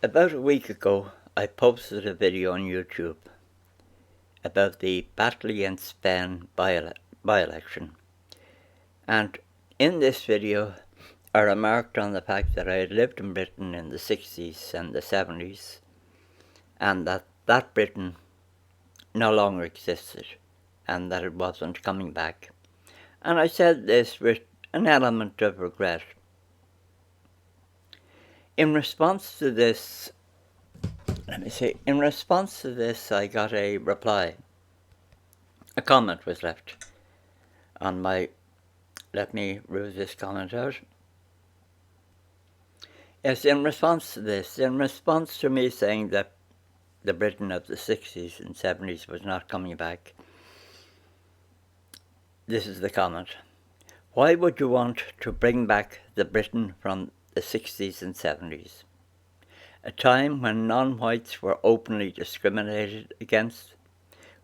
About a week ago, I posted a video on YouTube about the Battle Against Spain by-election. And in this video, I remarked on the fact that I had lived in Britain in the 60s and the 70s, and that Britain no longer existed, and that it wasn't coming back. And I said this with an element of regret. In response to this, I got a reply. A comment was left on my, let me read this comment out. Yes, in response to me saying that the Britain of the 60s and 70s was not coming back, this is the comment. Why would you want to bring back the Britain from the 60s and 70s? A time when non-whites were openly discriminated against,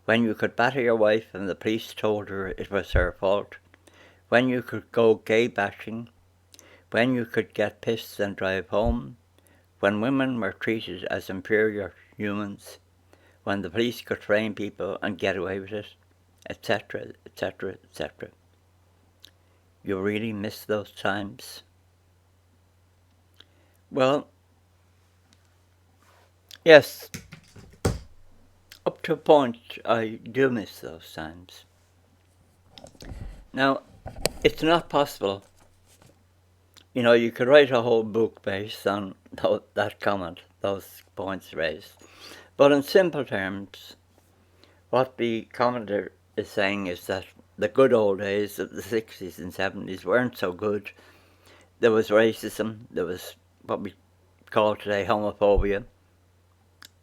when you could batter your wife and the police told her it was her fault, when you could go gay bashing, when you could get pissed and drive home, when women were treated as inferior humans, when the police could frame people and get away with it, etc., etc., etc. You really miss those times? Well, yes, up to a point I do miss those times. Now, it's not possible. You know, you could write a whole book based on that comment, those points raised. But in simple terms, what the commenter is saying is that the good old days of the 60s and 70s weren't so good. There was racism, there was what we call today homophobia.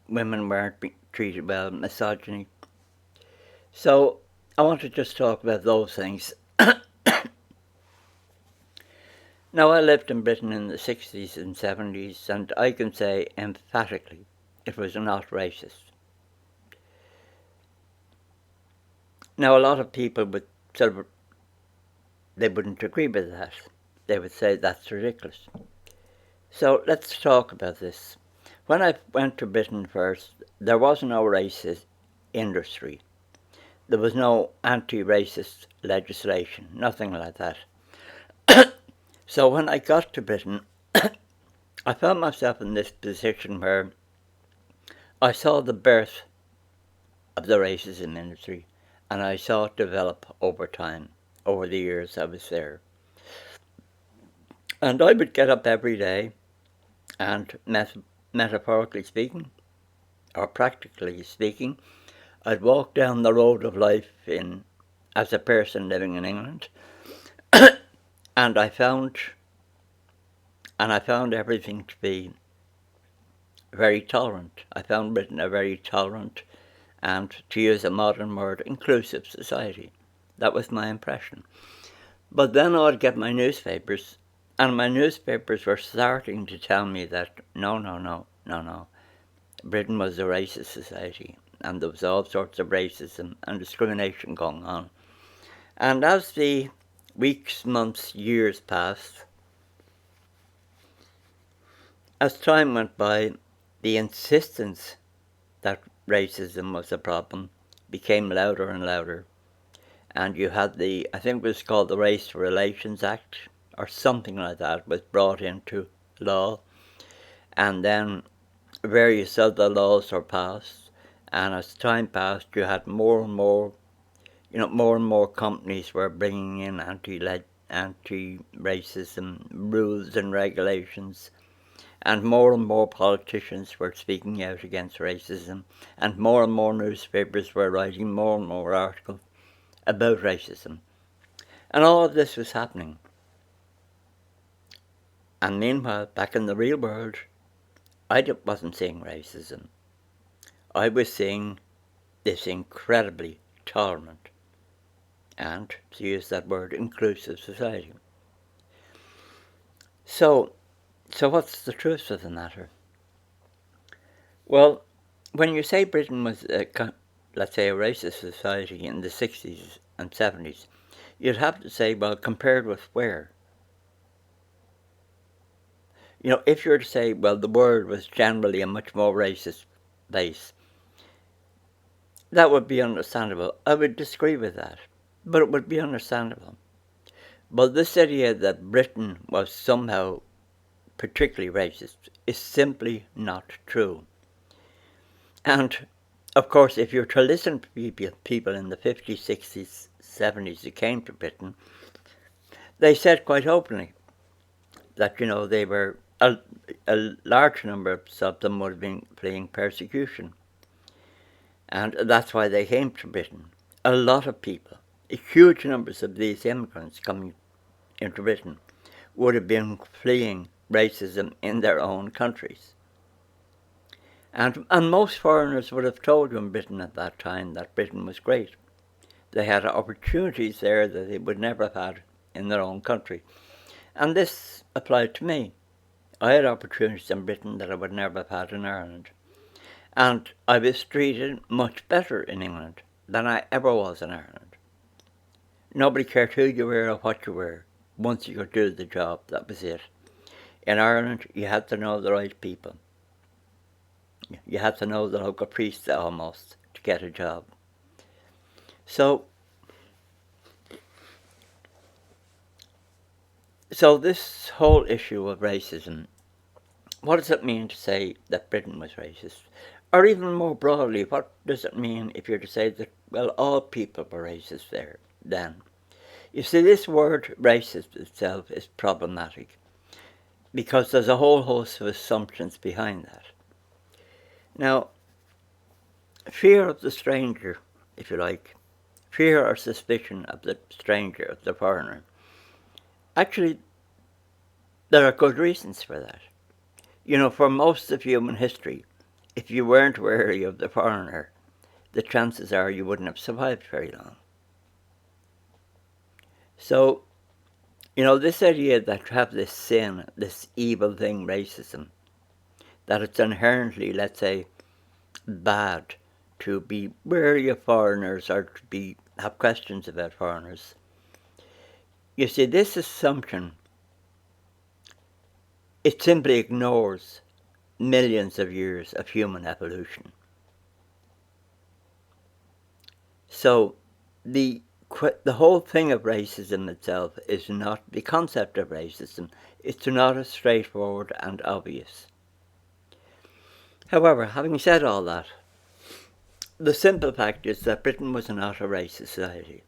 Women weren't being treated well, misogyny. So I want to just talk about those things. Now, I lived in Britain in the 60s and 70s, and I can say emphatically it was not racist. Now, a lot of people would they wouldn't agree with that. They would say that's ridiculous. So let's talk about this. When I went to Britain first, there was no racist industry. There was no anti-racist legislation, nothing like that. So when I got to Britain, I found myself in this position where I saw the birth of the racism industry, and I saw it develop over time, over the years I was there. And I would get up every day and, metaphorically speaking, or practically speaking, I'd walk down the road of life as a person living in England, and I found everything to be very tolerant. I found Britain a very tolerant and, to use a modern word, inclusive society. That was my impression. But then I would get my newspapers, and my newspapers were starting to tell me that no, Britain was a racist society, and there was all sorts of racism and discrimination going on. And as the weeks, months, years passed, as time went by, the insistence that racism was a problem became louder and louder. And you had I think it was called the Race Relations Act, or something like that, was brought into law. And then various other laws were passed. And as time passed, you had more and more companies were bringing in anti-racism rules and regulations. And more politicians were speaking out against racism, and more newspapers were writing more and more articles about racism. And all of this was happening. And meanwhile, back in the real world, I wasn't seeing racism. I was seeing this incredibly tolerant and, to use that word, inclusive society. So what's the truth of the matter? Well, when you say Britain was, let's say, a racist society in the 60s and 70s, you'd have to say, well, compared with where? if you were to say, well, the world was generally a much more racist place, that would be understandable. I would disagree with that, but it would be understandable. But this idea that Britain was somehow particularly racist is simply not true. And, of course, if you were to listen to people in the 50s, 60s, 70s who came to Britain, they said quite openly that, they were, a large number of them would have been fleeing persecution. And that's why they came to Britain. A lot of people, huge numbers of these immigrants coming into Britain, would have been fleeing racism in their own countries. And most foreigners would have told you in Britain at that time that Britain was great. They had opportunities there that they would never have had in their own country. And this applied to me. I had opportunities in Britain that I would never have had in Ireland. And I was treated much better in England than I ever was in Ireland. Nobody cared who you were or what you were. Once you could do the job, that was it. In Ireland, you had to know the right people. You had to know the local priest almost to get a job. So this whole issue of racism, what does it mean to say that Britain was racist? Or even more broadly, what does it mean if you're to say that, well, all people were racist there then? You see, this word racist itself is problematic because there's a whole host of assumptions behind that. Now, fear of the stranger, if you like, fear or suspicion of the stranger, of the foreigner, actually, there are good reasons for that. For most of human history, if you weren't wary of the foreigner, the chances are you wouldn't have survived very long. So, this idea that you have this sin, this evil thing, racism, that it's inherently, let's say, bad to be wary of foreigners or to have questions about foreigners. You see, this assumption, it simply ignores millions of years of human evolution. So the whole thing of racism itself is not, the concept of racism, it's not as straightforward and obvious. However, having said all that, the simple fact is that Britain was not a racist society.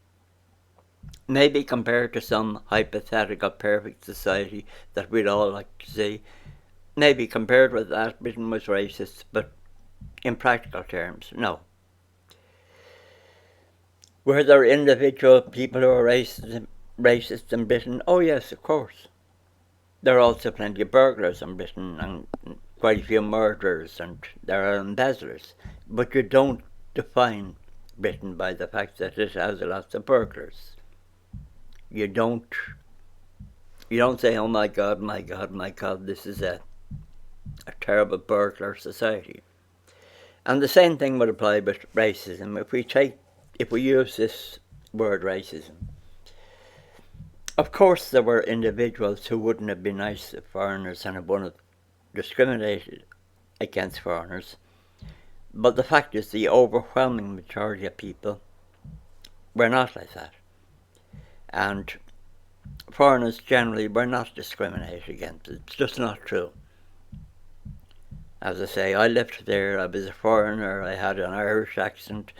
Maybe compared to some hypothetical perfect society that we'd all like to see, maybe compared with that, Britain was racist, but in practical terms, no. Were there individual people who were racist in Britain? Oh yes, of course. There are also plenty of burglars in Britain and quite a few murderers, and there are embezzlers. But you don't define Britain by the fact that it has lots of burglars. You don't say, oh my God, this is a terrible burglar society. And the same thing would apply with racism. If we use this word racism, of course there were individuals who wouldn't have been nice to foreigners and wouldn't have discriminated against foreigners. But the fact is the overwhelming majority of people were not like that. And foreigners generally were not discriminated against. It's just not true. As I say, I lived there, I was a foreigner, I had an Irish accent,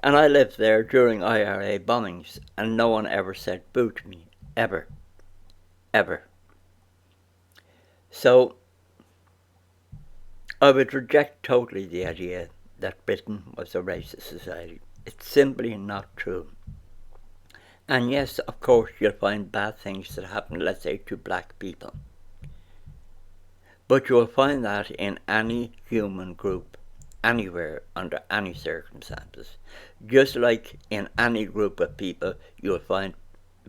and I lived there during IRA bombings, and no one ever said boo to me. Ever. Ever. So, I would reject totally the idea that Britain was a racist society. It's simply not true. And yes, of course, you'll find bad things that happen, let's say, to black people. But you'll find that in any human group, anywhere, under any circumstances. Just like in any group of people, you'll find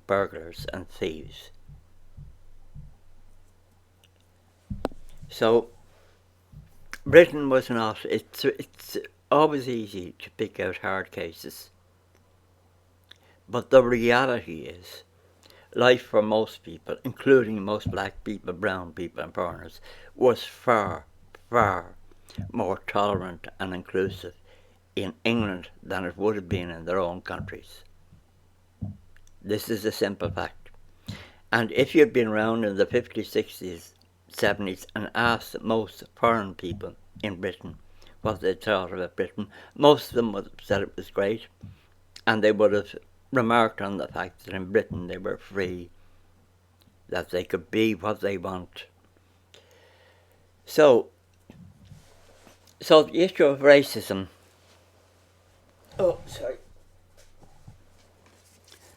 burglars and thieves. So, Britain was not, it's always easy to pick out hard cases. But the reality is, life for most people, including most black people, brown people and foreigners, was far, far more tolerant and inclusive in England than it would have been in their own countries. This is a simple fact. And if you'd been around in the 50s, 60s, 70s and asked most foreign people in Britain what they thought about Britain, most of them would have said it was great, and they would have remarked on the fact that in Britain they were free, that they could be what they want. So the issue of racism.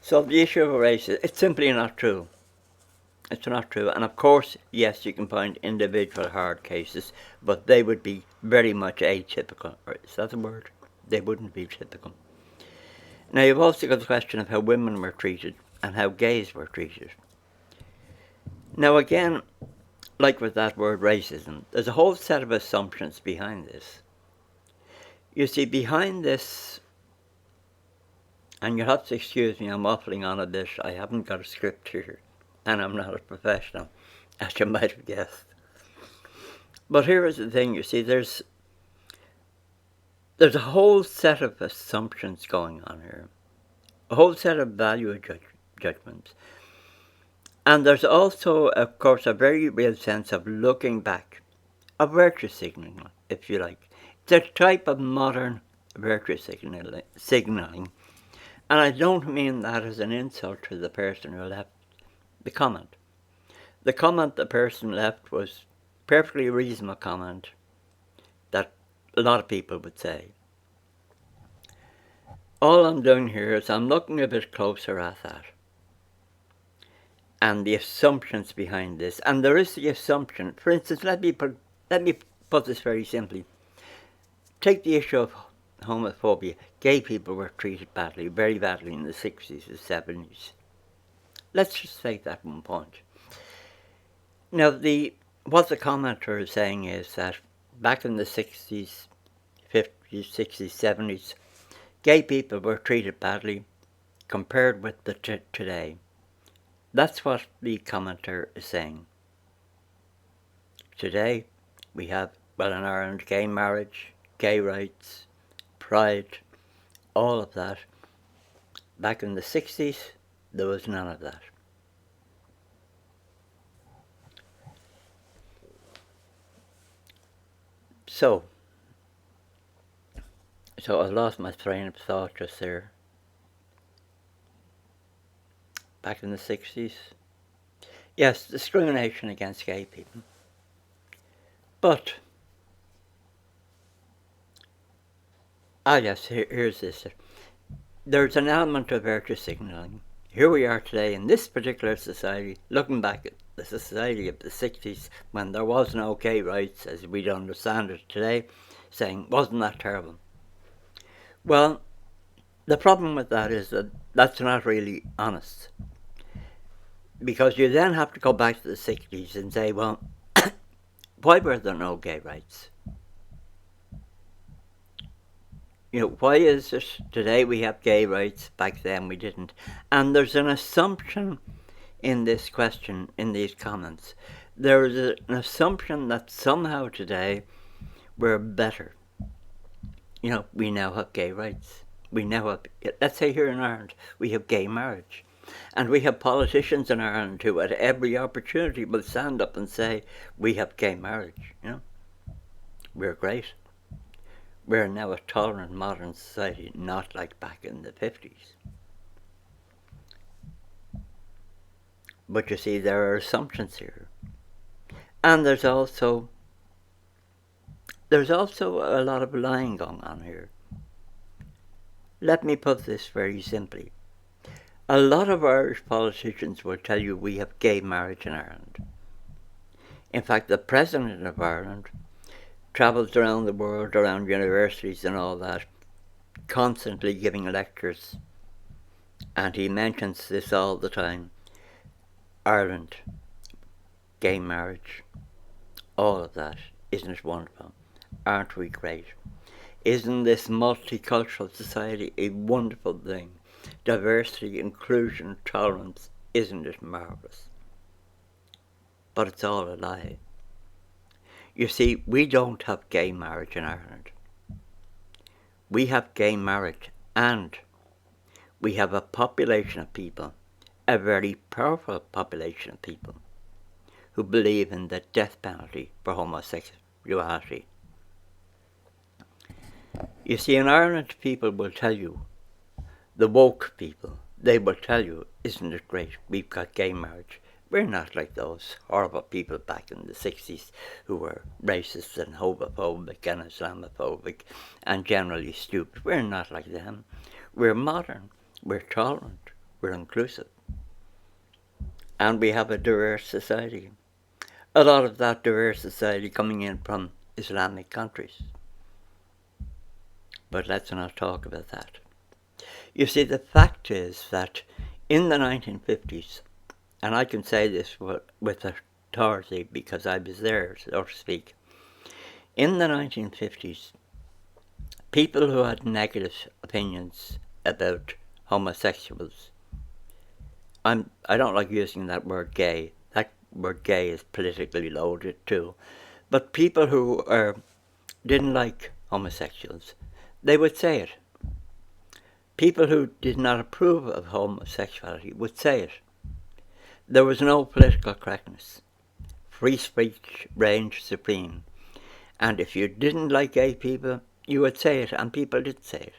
So the issue of racism, it's simply not true. It's not true. And of course, yes, you can find individual hard cases, but they would be very much atypical. Is that the word? They wouldn't be typical. Now, you've also got the question of how women were treated and how gays were treated. Now, again, like with that word racism, there's a whole set of assumptions behind this. You see, behind this, and you'll have to excuse me, I'm waffling on a bit. I haven't got a script here, and I'm not a professional, as you might have guessed. But here is the thing, you see, there's a whole set of assumptions going on here, a whole set of value judgments. And there's also, of course, a very real sense of looking back, of virtue signalling, if you like. It's a type of modern virtue signalling. And I don't mean that as an insult to the person who left the comment. The comment the person left was a perfectly reasonable comment that a lot of people would say. All I'm doing here is I'm looking a bit closer at that and the assumptions behind this. And there is the assumption, for instance, let me put this very simply. Take the issue of homophobia. Gay people were treated badly, very badly in the 60s and 70s. Let's just take that one point. Now, what the commenter is saying is that back in the 60s, 50s, 60s, 70s, gay people were treated badly compared with today. That's what the commenter is saying. Today, we have, well, in Ireland, gay marriage, gay rights, pride, all of that. Back in the 60s, there was none of that. So I lost my train of thought just there. Back in the 60s. Yes, discrimination against gay people. But, yes, here's this. There's an element of virtue signalling. Here we are today in this particular society, looking back at the society of the 60s, when there was no gay rights as we'd understand it today, saying, wasn't that terrible? Well, the problem with that is that that's not really honest. Because you then have to go back to the 60s and say, well, why were there no gay rights? You know, why is it today we have gay rights, back then we didn't? And there's an assumption in this question, in these comments. There is an assumption that somehow today we're better. You know, we now have gay rights. We now have, let's say here in Ireland, we have gay marriage. And we have politicians in Ireland who at every opportunity will stand up and say, we have gay marriage, you know. We're great. We're now a tolerant modern society, not like back in the 50s. But you see, there are assumptions here. And there's also a lot of lying going on here. Let me put this very simply. A lot of Irish politicians will tell you we have gay marriage in Ireland. In fact, the President of Ireland travels around the world, around universities and all that, constantly giving lectures. And he mentions this all the time. Ireland, gay marriage, all of that. Isn't it wonderful? Aren't we great? Isn't this multicultural society a wonderful thing? Diversity, inclusion, tolerance. isn't it marvellous? But it's all a lie. You see, we don't have gay marriage in Ireland. We have gay marriage, and we have a population of people, a very powerful population of people, who believe in the death penalty for homosexuality. You see, in Ireland, people will tell you, the woke people, they will tell you, isn't it great, we've got gay marriage. We're not like those horrible people back in the 60s who were racist and homophobic and Islamophobic and generally stupid. We're not like them. We're modern, we're tolerant, we're inclusive. And we have a diverse society. A lot of that diverse society coming in from Islamic countries. But let's not talk about that. You see, the fact is that in the 1950s, and I can say this with authority because I was there, so to speak, in the 1950s, people who had negative opinions about homosexuals, I don't like using that word gay. That word gay is politically loaded too. But people who didn't like homosexuals, they would say it. People who did not approve of homosexuality would say it. There was no political correctness. Free speech reigned supreme. And if you didn't like gay people, you would say it, and people did say it.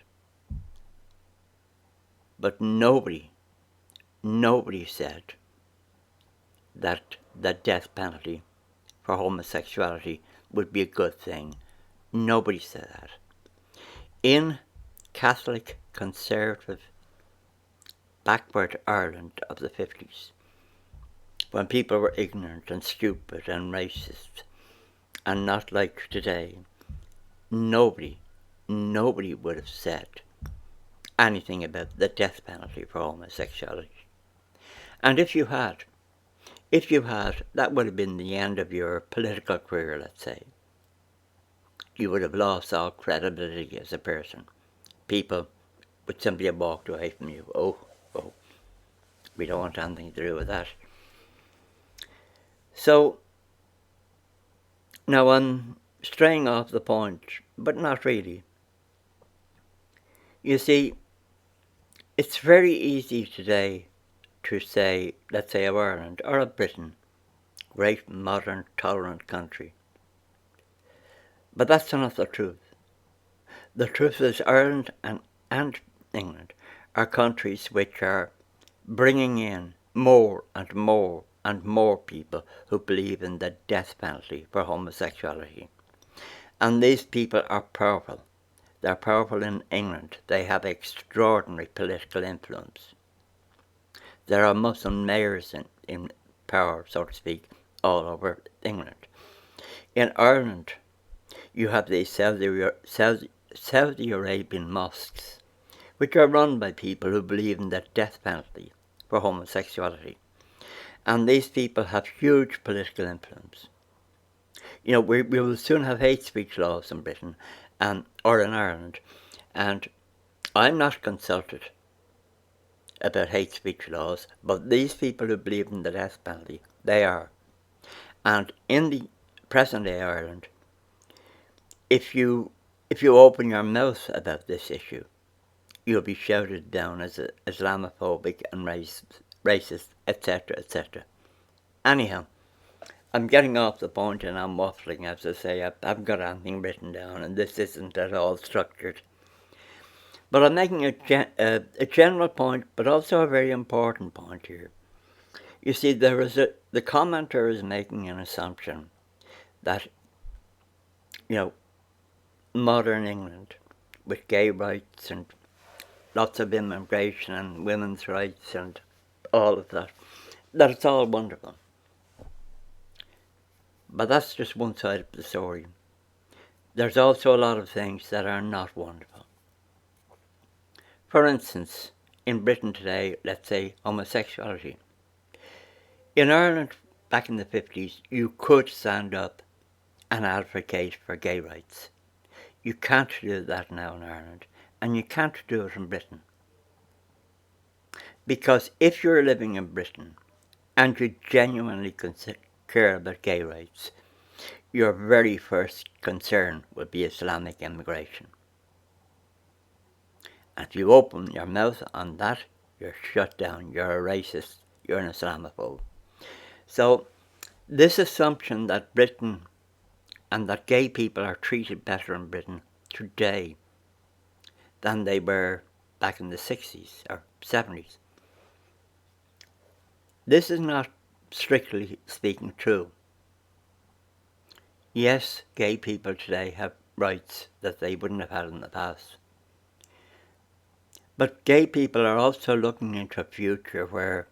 But nobody said that the death penalty for homosexuality would be a good thing. Nobody said that. In Catholic, conservative, backward Ireland of the 50s, when people were ignorant and stupid and racist and not like today, nobody would have said anything about the death penalty for homosexuality. And if you had, that would have been the end of your political career, let's say. You would have lost all credibility as a person. People would simply have walked away from you. Oh, we don't want anything to do with that. So, now I'm straying off the point, but not really. You see, it's very easy today to say, let's say of Ireland or of Britain, great, modern, tolerant country. But that's not the truth. The truth is Ireland and England are countries which are bringing in more and more and more people who believe in the death penalty for homosexuality. And these people are powerful. They're powerful in England. They have extraordinary political influence. There are Muslim mayors in power, so to speak, all over England. In Ireland, you have these Saudi Arabian mosques, which are run by people who believe in the death penalty for homosexuality. And these people have huge political influence. You know, we will soon have hate speech laws in Britain or in Ireland, and I'm not consulted about hate speech laws, but these people who believe in the death penalty, they are. And in the present day Ireland, if you open your mouth about this issue, you'll be shouted down as Islamophobic and racist, etc., etc. Anyhow, I'm getting off the point and I'm waffling, as I say. I haven't got anything written down, and this isn't at all structured. But I'm making a general point, but also a very important point here. You see, the commenter is making an assumption that, modern England, with gay rights and lots of immigration and women's rights and all of that it's all wonderful. But that's just one side of the story. There's also a lot of things that are not wonderful. For instance, in Britain today, let's say homosexuality. In Ireland, back in the 50s, you could stand up and advocate for gay rights. You can't do that now in Ireland, and you can't do it in Britain. Because if you're living in Britain and you genuinely care about gay rights, your very first concern will be Islamic immigration. And if you open your mouth on that, you're shut down, you're a racist, you're an Islamophobe. So this assumption that Britain and that gay people are treated better in Britain today than they were back in the 60s or 70s, this is not strictly speaking true. Yes, gay people today have rights that they wouldn't have had in the past. But gay people are also looking into a future where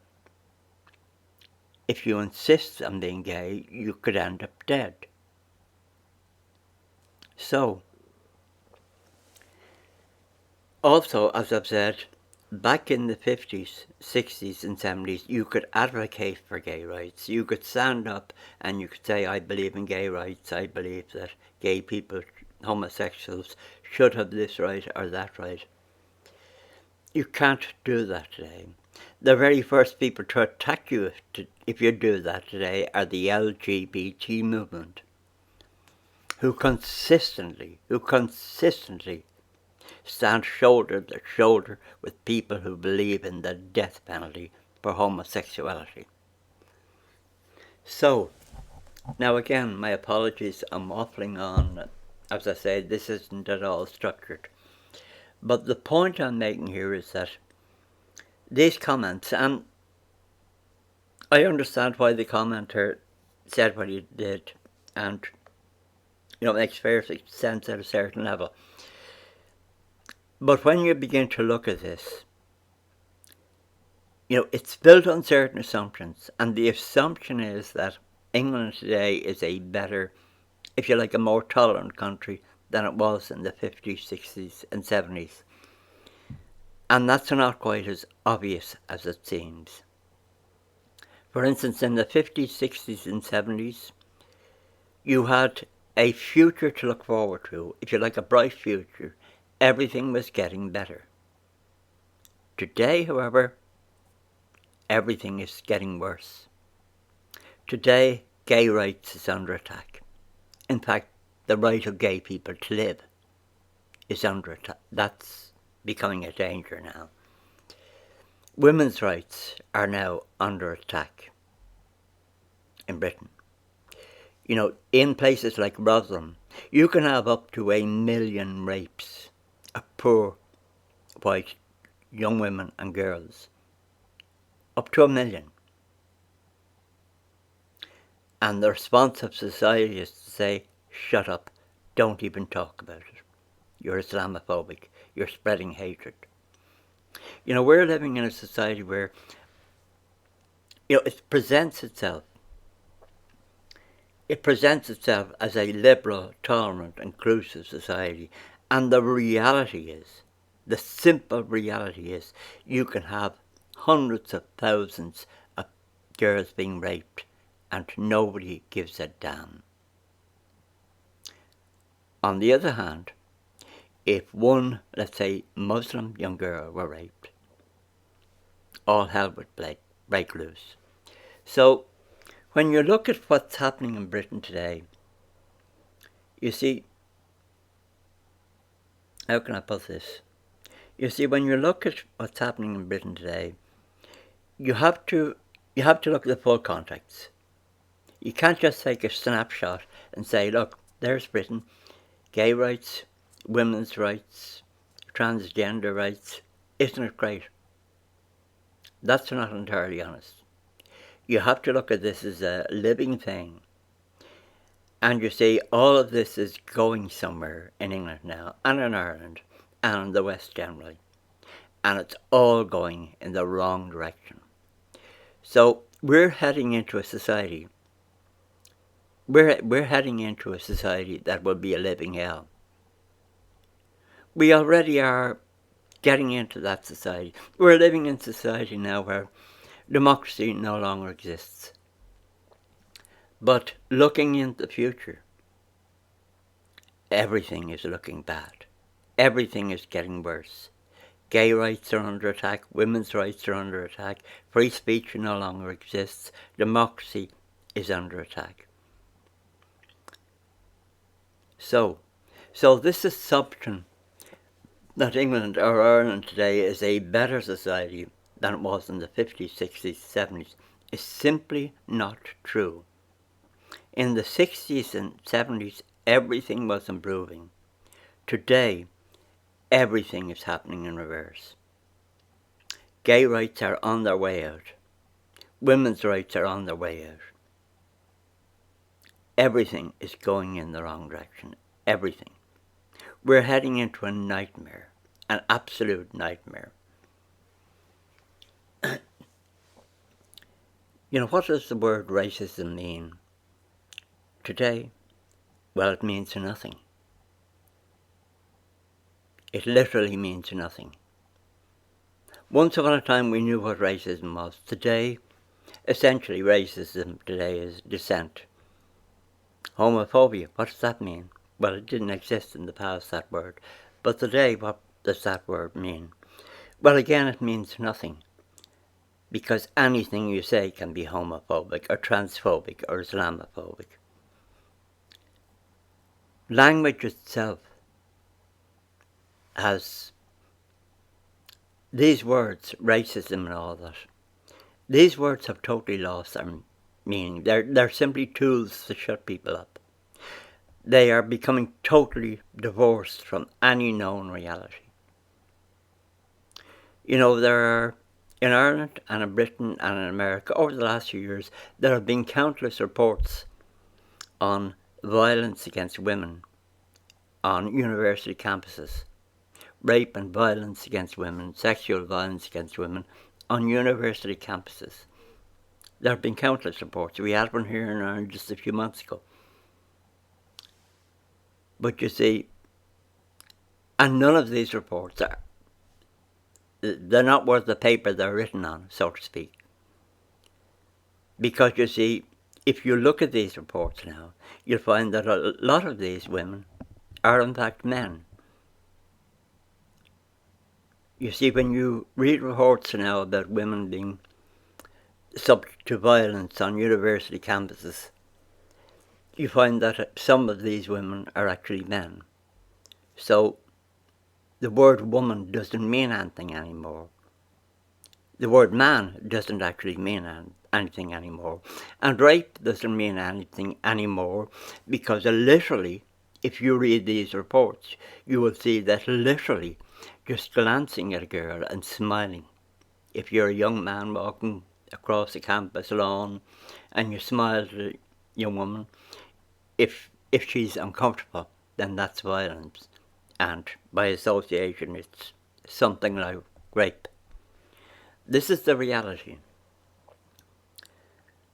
if you insist on being gay, you could end up dead. So, also, as I've said, back in the 50s, 60s and 70s, you could advocate for gay rights. You could stand up and you could say, I believe in gay rights. I believe that gay people, homosexuals, should have this right or that right. You can't do that today. The very first people to attack you if you do that today are the LGBT movement, who consistently stand shoulder to shoulder with people who believe in the death penalty for homosexuality. So, now again, my apologies, I'm waffling on. As I say, this isn't at all structured. But the point I'm making here is that these comments, and I understand why the commenter said what he did, and it makes fair sense at a certain level. But when you begin to look at this, it's built on certain assumptions, and the assumption is that England today is a better, if you like, a more tolerant country than it was in the 50s, 60s and 70s. And that's not quite as obvious as it seems. For instance, in the 50s, 60s and 70s, you had a future to look forward to, if you like, a bright future. Everything was getting better. Today, however, everything is getting worse. Today, gay rights is under attack. In fact, the right of gay people to live is under attack. That's becoming a danger now. Women's rights are now under attack in Britain. In places like Rotherham, you can have up to 1 million rapes of poor white young women and girls. Up to 1 million. And the response of society is to say, shut up, don't even talk about it. You're Islamophobic, you're spreading hatred. We're living in a society where, it presents itself as a liberal, tolerant, inclusive society. And the simple reality is, you can have hundreds of thousands of girls being raped and nobody gives a damn. On the other hand, if one, let's say, Muslim young girl were raped, all hell would break loose. So, when you look at what's happening in Britain today, you see, how can I put this? You see, when you look at what's happening in Britain today, you have to look at the full context. You can't just take a snapshot and say, look, there's Britain, gay rights, women's rights, transgender rights. Isn't it great? That's not entirely honest. You have to look at this as a living thing. And you see, all of this is going somewhere in England now, and in Ireland, and in the West generally. And it's all going in the wrong direction. So we're heading into a society. We're heading into a society that will be a living hell. We already are getting into that society. We're living in society now where democracy no longer exists. But looking into the future, everything is looking bad. Everything is getting worse. Gay rights are under attack, women's rights are under attack, free speech no longer exists, democracy is under attack. So this assumption that England or Ireland today is a better society than it was in the 50s, 60s, 70s is simply not true. In the 60s and 70s, everything was improving. Today, everything is happening in reverse. Gay rights are on their way out. Women's rights are on their way out. Everything is going in the wrong direction. Everything. We're heading into a nightmare, an absolute nightmare. What does the word racism mean today? Well, it means nothing. It literally means nothing. Once upon a time we knew what racism was. Today, essentially racism today is dissent. Homophobia, what does that mean? Well, it didn't exist in the past, that word. But today, what does that word mean? Well, again, it means nothing. Because anything you say can be homophobic or transphobic or Islamophobic. Language itself has these words, racism and all that. These words have totally lost their meaning. They're simply tools to shut people up. They are becoming totally divorced from any known reality. There are, in Ireland and in Britain and in America, over the last few years, there have been countless reports on violence against women on university campuses. Rape and violence against women, sexual violence against women on university campuses. There have been countless reports. We had one here in Ireland just a few months ago. But you see, and none of these reports they're not worth the paper they're written on, so to speak. Because you see, if you look at these reports now, you'll find that a lot of these women are in fact men. You see, when you read reports now about women being subject to violence on university campuses, you find that some of these women are actually men. So the word woman doesn't mean anything anymore. The word man doesn't actually mean anything anymore. And rape doesn't mean anything anymore because literally, if you read these reports, you will see that literally just glancing at a girl and smiling. If you're a young man walking across the campus lawn and you smile at a young woman, if she's uncomfortable, then that's violence. And by association, it's something like rape. This is the reality.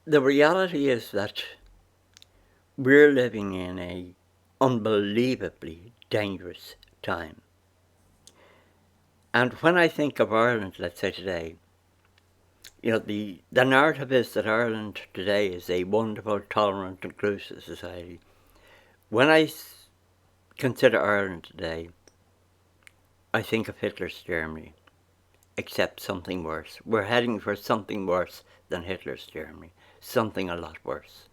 The reality is that we're living in an unbelievably dangerous time. And when I think of Ireland, let's say today, the narrative is that Ireland today is a wonderful, tolerant, inclusive society. When I consider Ireland today, I think of Hitler's Germany, except something worse. We're heading for something worse than Hitler's Germany, something a lot worse.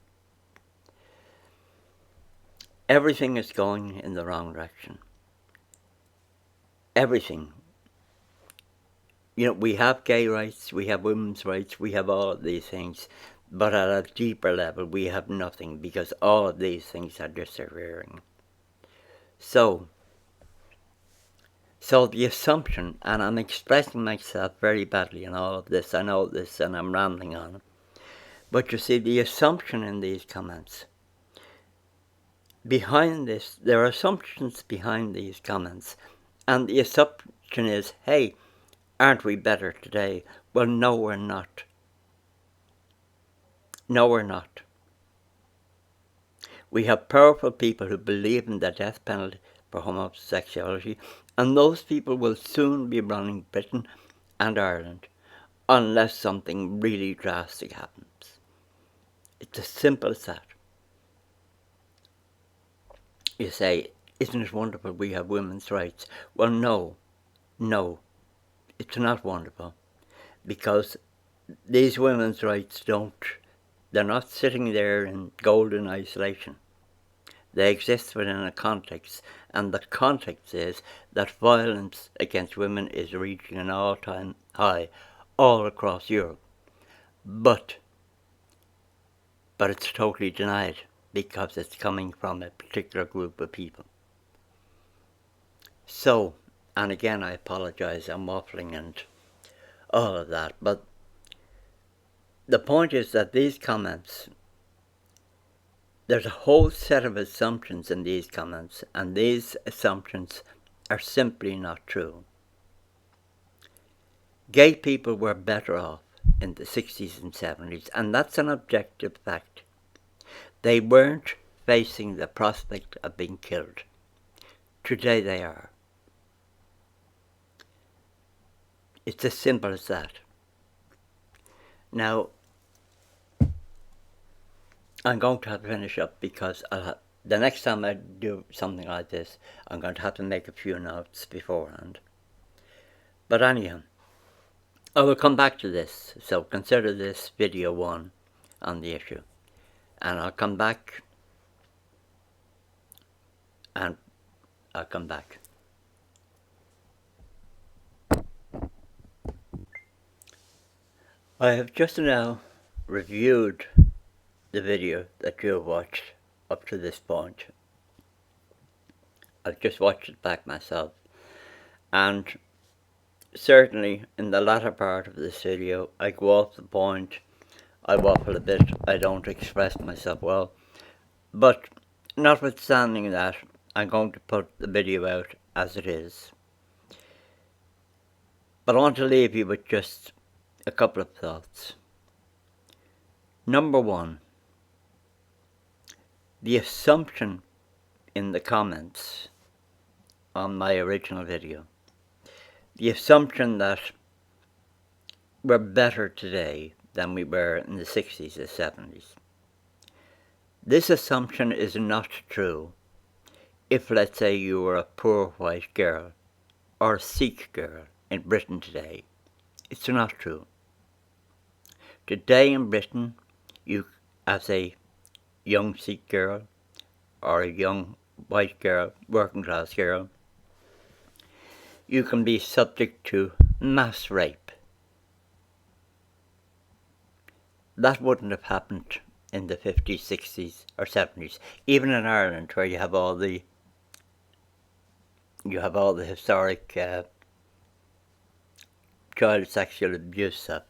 Everything is going in the wrong direction. Everything. We have gay rights, we have women's rights, we have all of these things, but at a deeper level we have nothing because all of these things are disappearing. So the assumption, and I'm expressing myself very badly in all of this, I know this and I'm rambling on, but you see the assumption in these comments, behind this, there are assumptions behind these comments, and the assumption is, hey, aren't we better today? Well, no, we're not. No, we're not. We have powerful people who believe in the death penalty for homosexuality, and those people will soon be running Britain and Ireland unless something really drastic happens. It's as simple as that. You say, isn't it wonderful we have women's rights? Well, no. It's not wonderful, because these women's rights they're not sitting there in golden isolation. They exist within a context, and the context is that violence against women is reaching an all-time high all across Europe. But it's totally denied, because it's coming from a particular group of people. So, and again I apologise, I'm waffling and all of that, but the point is that these comments, there's a whole set of assumptions in these comments, and these assumptions are simply not true. Gay people were better off in the 60s and 70s, and that's an objective fact. They weren't facing the prospect of being killed. Today they are. It's as simple as that. Now, I'm going to have to finish up, because the next time I do something like this, I'm going to have to make a few notes beforehand. But anyhow, I will come back to this, so consider this video 1 on the issue. And I'll come back, and I'll come back. I have just now reviewed the video that you have watched up to this point. I've just watched it back myself, and certainly in the latter part of this video I go off the point, I waffle a bit, I don't express myself well, but notwithstanding that, I'm going to put the video out as it is. But I want to leave you with just a couple of thoughts. Number 1, the assumption in the comments on my original video, the assumption that we're better today than we were in the 60s or 70s. This assumption is not true if, let's say, you were a poor white girl or a Sikh girl in Britain today. It's not true. Today in Britain, you, as a young Sikh girl or a young white girl, working class girl, you can be subject to mass rape. That wouldn't have happened in the 50s, 60s or 70s. Even in Ireland, where you have all the historic child sexual abuse stuff.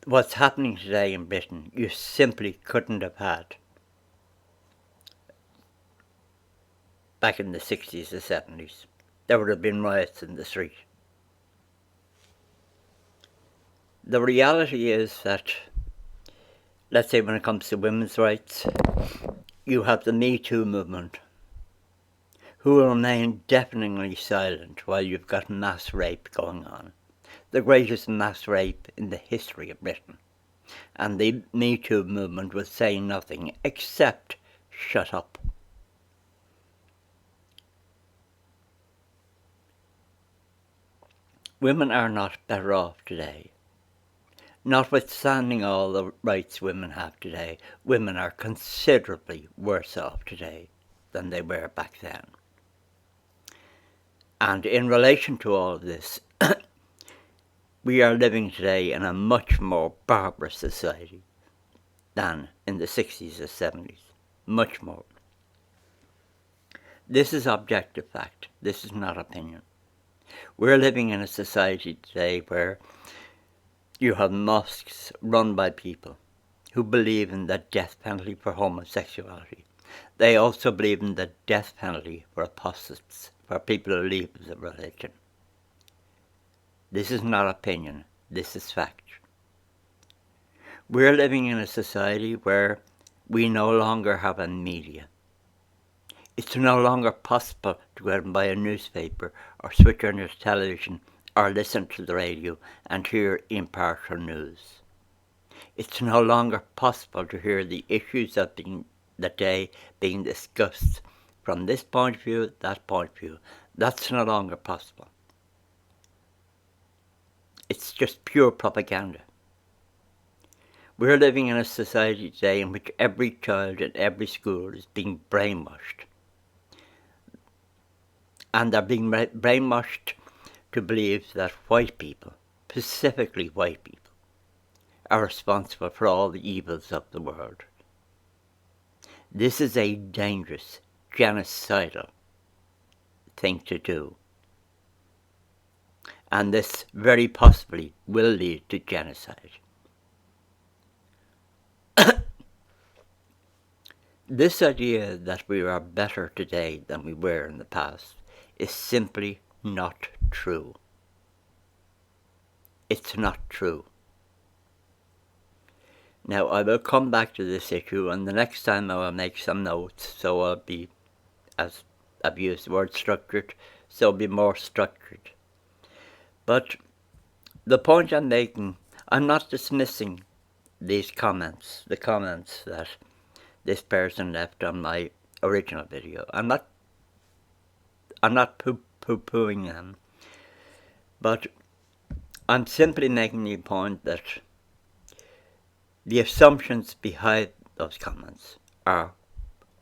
What's happening today in Britain, you simply couldn't have had back in the 60s or 70s. There would have been riots in the street. The reality is that, let's say when it comes to women's rights, you have the Me Too movement, who will remain deafeningly silent while you've got mass rape going on. The greatest mass rape in the history of Britain. And the Me Too movement was saying nothing except shut up. Women are not better off today. Notwithstanding all the rights women have today, women are considerably worse off today than they were back then. And in relation to all of this, we are living today in a much more barbarous society than in the 60s or 70s. Much more. This is objective fact. This is not opinion. We're living in a society today where you have mosques run by people who believe in the death penalty for homosexuality. They also believe in the death penalty for apostates, for people who leave the religion. This is not opinion, this is fact. We're living in a society where we no longer have a media. It's no longer possible to go out and buy a newspaper or switch on your television or listen to the radio and hear impartial news. It's no longer possible to hear the issues of the day being discussed from this point of view, that point of view. That's no longer possible. It's just pure propaganda. We're living in a society today in which every child in every school is being brainwashed. And they're being brainwashed to believe that white people, specifically white people, are responsible for all the evils of the world. This is a dangerous, genocidal thing to do. And this very possibly will lead to genocide. This idea that we are better today than we were in the past is simply not true. It's not true. Now, I will come back to this issue, and the next time I will make some notes, so I'll be, as I've used the word structured, so I'll be more structured. But the point I'm making, I'm not dismissing these comments, the comments that this person left on my original video. I'm not poo-pooing them, but I'm simply making the point that the assumptions behind those comments are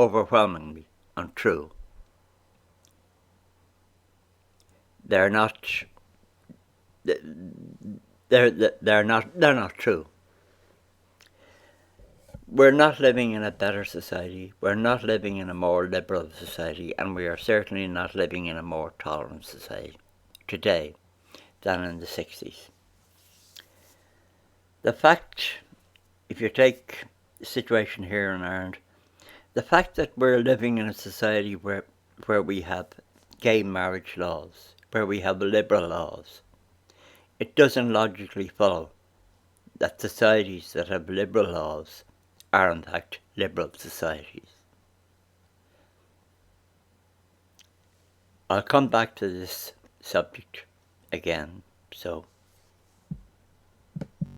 overwhelmingly untrue. They're not true. We're not living in a better society, we're not living in a more liberal society, and we are certainly not living in a more tolerant society today than in the 60s. The fact, if you take the situation here in Ireland, the fact that we're living in a society where we have gay marriage laws, where we have liberal laws, it doesn't logically follow that societies that have liberal laws are in fact liberal societies. I'll come back to this subject again, so